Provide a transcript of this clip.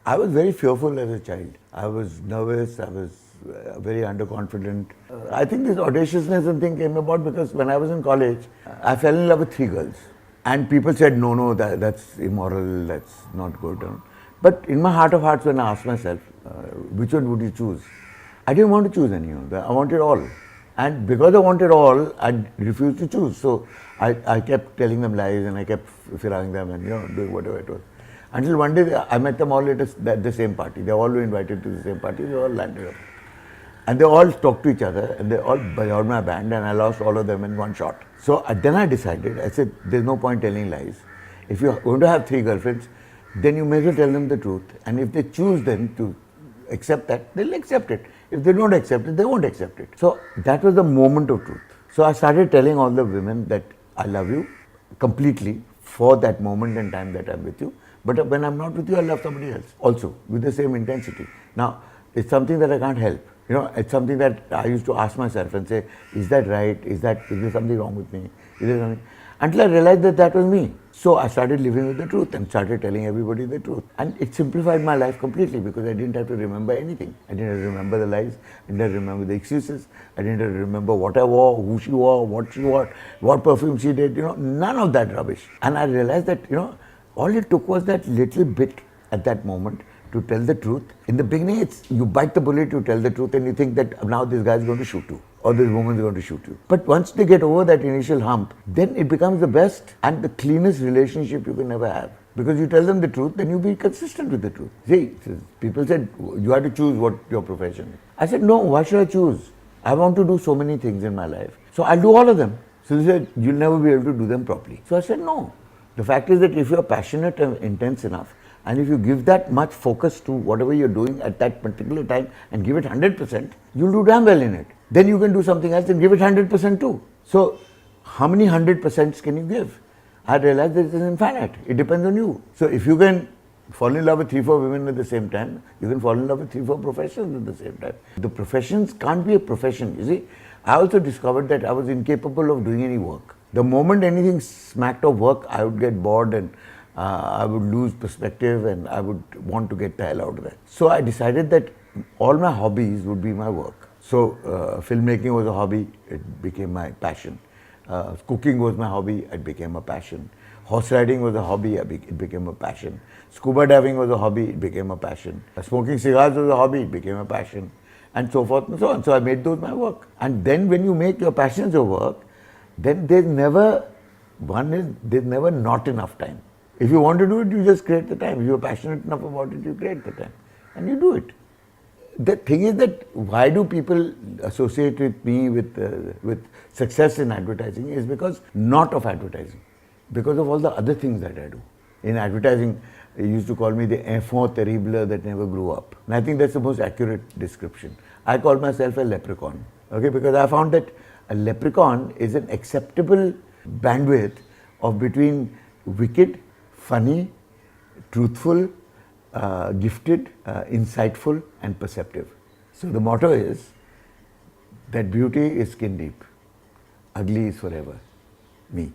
I was very fearful as a child. I was nervous, I was very underconfident. I think this audaciousness and thing came about because when I was in college, I fell in love with 3 girls. And people said, no, that's immoral, that's not good. But in my heart of hearts, when I asked myself, which one would you choose? I didn't want to choose any of them. I wanted all. And because I wanted all, I refused to choose. So I kept telling them lies and I kept firing them and doing whatever it was. Until one day I met them all at the same party. They all were invited to the same party. They all landed up. And they all talked to each other and they all bowed my band and I lost all of them in one shot. So then I decided, I said, there's no point telling lies. If you're going to have 3 girlfriends, then you may as well tell them the truth. And if they choose then to accept that, they'll accept it. If they don't accept it, they won't accept it. So that was the moment of truth. So I started telling all the women that I love you completely for that moment and time that I'm with you. But when I'm not with you, I love somebody else also with the same intensity. Now, it's something that I can't help. It's something that I used to ask myself and say, is that right? Is there something wrong with me? Is there something? Until I realized that that was me. So I started living with the truth and started telling everybody the truth. And it simplified my life completely because I didn't have to remember anything. I didn't have to remember the lies. I didn't have to remember the excuses. I didn't have to remember what I wore, who she wore, what she wore, what perfume she did. None of that rubbish. And I realized that, all it took was that little bit at that moment to tell the truth. In the beginning, you bite the bullet, you tell the truth and you think that now this guy is going to shoot you or this woman is going to shoot you. But once they get over that initial hump, then it becomes the best and the cleanest relationship you can ever have. Because you tell them the truth, then you be consistent with the truth. See, people said, you have to choose what your profession is. I said, no, why should I choose? I want to do so many things in my life. So I'll do all of them. So they said, you'll never be able to do them properly. So I said, no. The fact is that if you're passionate and intense enough, and if you give that much focus to whatever you're doing at that particular time and give it 100%, you'll do damn well in it. Then you can do something else and give it 100% too. So how many 100% can you give? I realized that it is infinite. It depends on you. So if you can fall in love with 3-4 women at the same time, you can fall in love with 3-4 professions at the same time. The professions can't be a profession. You see, I also discovered that I was incapable of doing any work. The moment anything smacked of work, I would get bored and I would lose perspective and I would want to get the hell out of that. So I decided that all my hobbies would be my work. So filmmaking was a hobby, it became my passion. Cooking was my hobby, it became a passion. Horse riding was a hobby, it became a passion. Scuba diving was a hobby, it became a passion. Smoking cigars was a hobby, it became a passion. And so forth and so on. So I made those my work. And then when you make your passions your work, then there's never not enough time. If you want to do it, you just create the time. If you're passionate enough about it, you create the time. And you do it. The thing is that why do people associate with me with success in advertising is because not of advertising. Because of all the other things that I do. In advertising, they used to call me the enfant terrible that never grew up. And I think that's the most accurate description. I call myself a leprechaun. Okay, because I found that a leprechaun is an acceptable bandwidth of between wicked, funny, truthful, gifted, insightful and perceptive. So the motto is that beauty is skin deep, ugly is forever. Me.